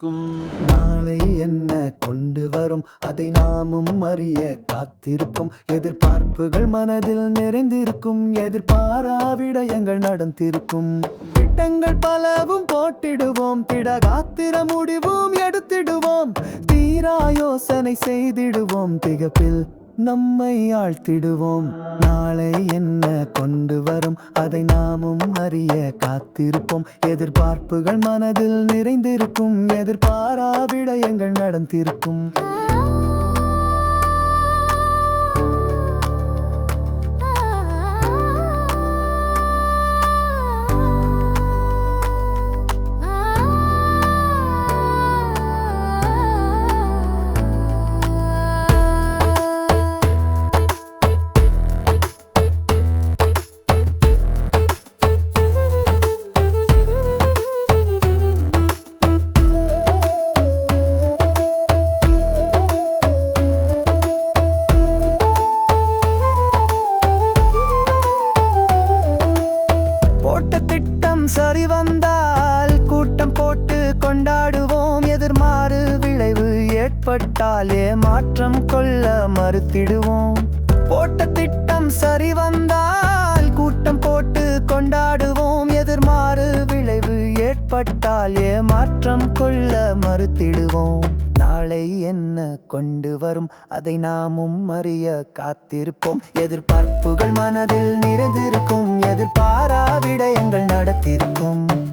நாளை என்ன கொண்டு வரும் அதை நாமும் அறிய காத்திருக்கும். எதிர்பார்ப்புகள் மனதில் நிறைந்திருக்கும். எதிர்பாரா விடயங்கள் நடந்திருக்கும். திட்டங்கள் பலவும் போட்டிடுவோம். திடகாத்திர முடிவும் எடுத்திடுவோம். தீரா யோசனை செய்திடுவோம். திகப்பில் நம்மை ஆழ்த்திடுவோம். நாளை என்ன கொண்டு வரும் அதை நாமும் அறிய காத்திருப்போம். எதிர்பார்ப்புகள் மனதில் நிறைந்திருக்கும். எதிர்பாரா விடயங்கள் நடந்திருக்கும். சரி வந்தால் கூட்டம் போட்டு கொண்டாடுவோம். எதிர்மாறு விளைவு ஏற்பட்டால் ஏமாற்றம் கொள்ள மறுத்திடுவோம். போட்ட திட்டம் சரி வந்தால் கூட்டம் போட்டு கொண்டாடுவோம். எதிர்மாறு விளைவு ஏற்பட்டால் ஏமாற்றம் கொள்ள மறுத்திடுவோம். நாளை என்ன கொண்டு வரும் அதை நாமும் அறிய காத்திருப்போம். எதிர்பார்ப்புகள் மனதில் நிறைந்திருக்கும். எதிர்பாரா விடயங்கள் நடத்திருக்கும்.